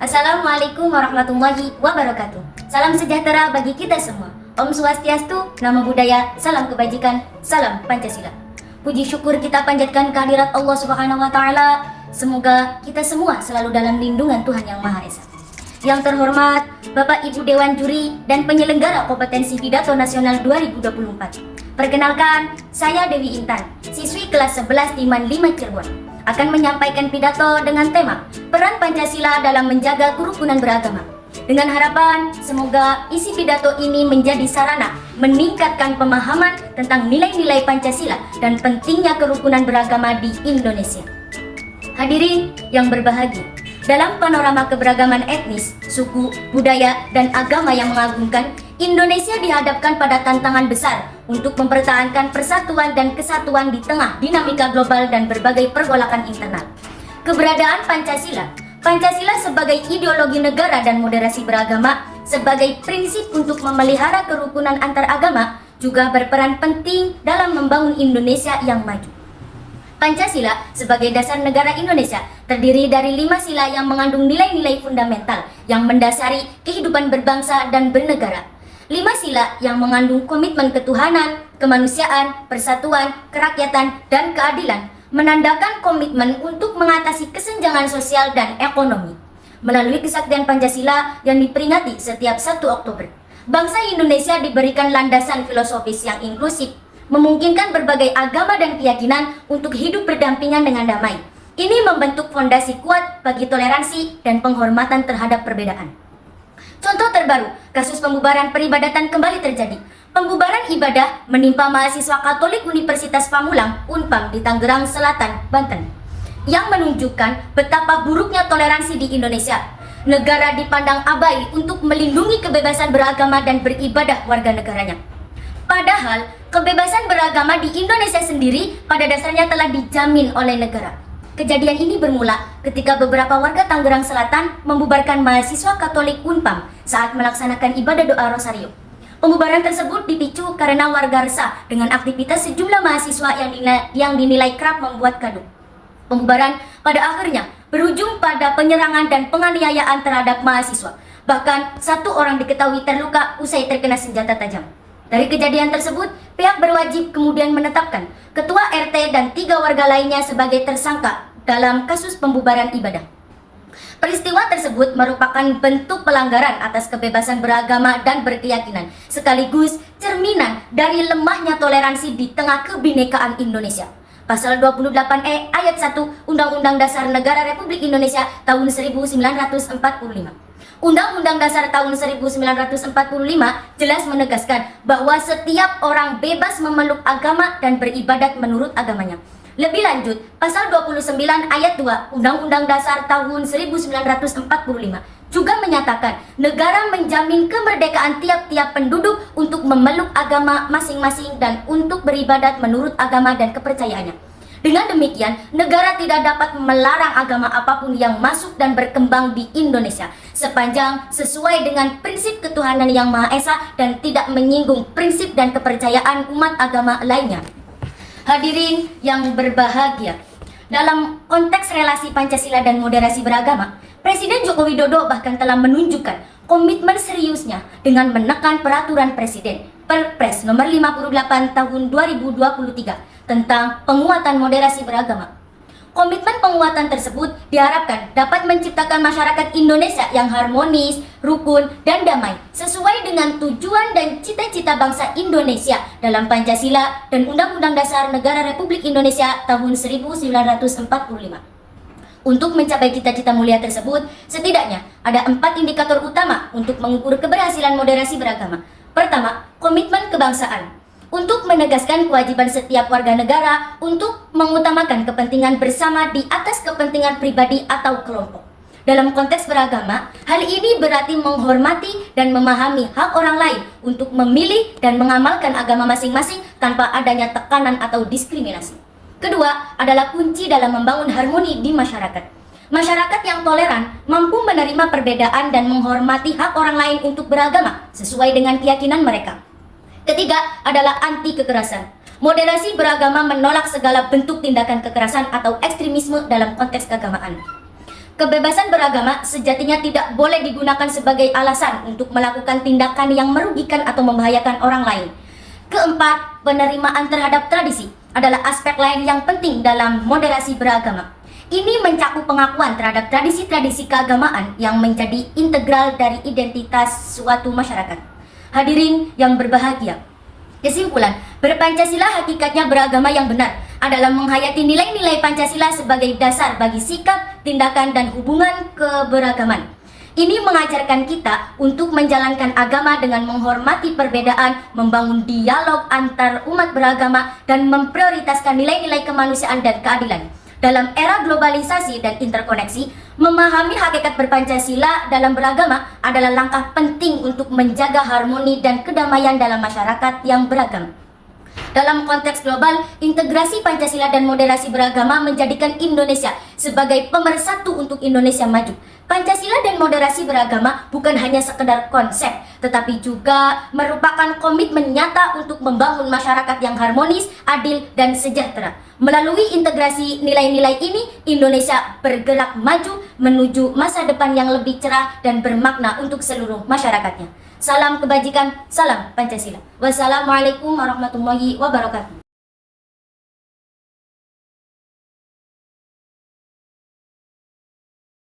Assalamualaikum warahmatullahi wabarakatuh. Salam sejahtera bagi kita semua. Om Swastiastu, Namo Buddhaya, salam kebajikan, salam Pancasila. Puji syukur kita panjatkan kehadirat Allah Subhanahu wa taala. Semoga kita semua selalu dalam lindungan Tuhan Yang Maha Esa. Yang terhormat Bapak Ibu Dewan Juri dan penyelenggara kompetensi pidato nasional 2024. Perkenalkan, saya Dewi Intan, siswi kelas 11 di MAN 5 Cirebon, akan menyampaikan pidato dengan tema Peran Pancasila dalam menjaga kerukunan beragama. Dengan harapan semoga isi pidato ini menjadi sarana meningkatkan pemahaman tentang nilai-nilai Pancasila dan pentingnya kerukunan beragama di Indonesia. Hadirin yang berbahagia, dalam panorama keberagaman etnis, suku, budaya, dan agama yang mengagumkan, Indonesia dihadapkan pada tantangan besar untuk mempertahankan persatuan dan kesatuan di tengah dinamika global dan berbagai pergolakan internal. Keberadaan Pancasila sebagai ideologi negara dan moderasi beragama, sebagai prinsip untuk memelihara kerukunan antar agama, juga berperan penting dalam membangun Indonesia yang maju. Pancasila sebagai dasar negara Indonesia terdiri dari 5 sila yang mengandung nilai-nilai fundamental yang mendasari kehidupan berbangsa dan bernegara. 5 sila yang mengandung komitmen ketuhanan, kemanusiaan, persatuan, kerakyatan, dan keadilan, menandakan komitmen untuk mengatasi kesenjangan sosial dan ekonomi. Melalui kesaktian Pancasila yang diperingati setiap 1 Oktober, bangsa Indonesia diberikan landasan filosofis yang inklusif, memungkinkan berbagai agama dan keyakinan untuk hidup berdampingan dengan damai. Ini membentuk fondasi kuat bagi toleransi dan penghormatan terhadap perbedaan. Contoh terbaru, kasus pembubaran peribadatan kembali terjadi. Pembubaran ibadah menimpa mahasiswa Katolik Universitas Pamulang, Unpam di Tangerang Selatan, Banten, yang menunjukkan betapa buruknya toleransi di Indonesia. Negara dipandang abai untuk melindungi kebebasan beragama dan beribadah warga negaranya. Padahal, kebebasan beragama di Indonesia sendiri pada dasarnya telah dijamin oleh negara. Kejadian ini bermula ketika beberapa warga Tangerang Selatan membubarkan mahasiswa Katolik Unpam saat melaksanakan ibadah doa Rosario. Pembubaran tersebut dipicu karena warga resah dengan aktivitas sejumlah mahasiswa yang dinilai kerap membuat gaduh. Pembubaran pada akhirnya berujung pada penyerangan dan penganiayaan terhadap mahasiswa. Bahkan 1 orang diketahui terluka usai terkena senjata tajam. Dari kejadian tersebut, pihak berwajib kemudian menetapkan ketua RT dan 3 warga lainnya sebagai tersangka dalam kasus pembubaran ibadah. Peristiwa tersebut merupakan bentuk pelanggaran atas kebebasan beragama dan berkeyakinan, sekaligus cerminan dari lemahnya toleransi di tengah kebinekaan Indonesia. Pasal 28E ayat 1 Undang-Undang Dasar Negara Republik Indonesia tahun 1945. Undang-Undang Dasar tahun 1945 jelas menegaskan bahwa setiap orang bebas memeluk agama dan beribadat menurut agamanya. Lebih lanjut, pasal 29 ayat 2 Undang-Undang Dasar tahun 1945 juga menyatakan negara menjamin kemerdekaan tiap-tiap penduduk untuk memeluk agama masing-masing dan untuk beribadat menurut agama dan kepercayaannya. Dengan demikian, negara tidak dapat melarang agama apapun yang masuk dan berkembang di Indonesia sepanjang sesuai dengan prinsip ketuhanan Yang Maha Esa dan tidak menyinggung prinsip dan kepercayaan umat agama lainnya. Hadirin yang berbahagia, dalam konteks relasi Pancasila dan moderasi beragama, Presiden Joko Widodo bahkan telah menunjukkan komitmen seriusnya dengan menekan peraturan Presiden Perpres nomor 58 tahun 2023 tentang penguatan moderasi beragama. Komitmen penguatan tersebut diharapkan dapat menciptakan masyarakat Indonesia yang harmonis, rukun, dan damai sesuai dengan tujuan dan cita-cita bangsa Indonesia dalam Pancasila dan Undang-Undang Dasar Negara Republik Indonesia tahun 1945. Untuk mencapai cita-cita mulia tersebut, setidaknya ada 4 indikator utama untuk mengukur keberhasilan moderasi beragama. Pertama, komitmen kebangsaan. Untuk menegaskan kewajiban setiap warga negara untuk mengutamakan kepentingan bersama di atas kepentingan pribadi atau kelompok. Dalam konteks beragama, hal ini berarti menghormati dan memahami hak orang lain untuk memilih dan mengamalkan agama masing-masing tanpa adanya tekanan atau diskriminasi. Kedua, adalah kunci dalam membangun harmoni di masyarakat. Masyarakat yang toleran mampu menerima perbedaan dan menghormati hak orang lain untuk beragama sesuai dengan keyakinan mereka. Ketiga adalah anti kekerasan. Moderasi beragama menolak segala bentuk tindakan kekerasan atau ekstremisme dalam konteks keagamaan. Kebebasan beragama sejatinya tidak boleh digunakan sebagai alasan untuk melakukan tindakan yang merugikan atau membahayakan orang lain. Keempat, penerimaan terhadap tradisi adalah aspek lain yang penting dalam moderasi beragama. Ini mencakup pengakuan terhadap tradisi-tradisi keagamaan yang menjadi integral dari identitas suatu masyarakat. Hadirin yang berbahagia, kesimpulan, berpancasila hakikatnya beragama yang benar adalah menghayati nilai-nilai Pancasila sebagai dasar bagi sikap, tindakan, dan hubungan keberagaman. Ini mengajarkan kita untuk menjalankan agama dengan menghormati perbedaan, membangun dialog antar umat beragama, dan memprioritaskan nilai-nilai kemanusiaan dan keadilan. Dalam era globalisasi dan interkoneksi, memahami hakikat berpancasila dalam beragama adalah langkah penting untuk menjaga harmoni dan kedamaian dalam masyarakat yang beragam. Dalam konteks global, integrasi Pancasila dan moderasi beragama menjadikan Indonesia sebagai pemersatu untuk Indonesia maju. Pancasila dan moderasi beragama bukan hanya sekedar konsep, tetapi juga merupakan komitmen nyata untuk membangun masyarakat yang harmonis, adil, dan sejahtera. Melalui integrasi nilai-nilai ini, Indonesia bergerak maju menuju masa depan yang lebih cerah dan bermakna untuk seluruh masyarakatnya. Salam kebajikan, salam Pancasila. Wassalamualaikum warahmatullahi wabarakatuh.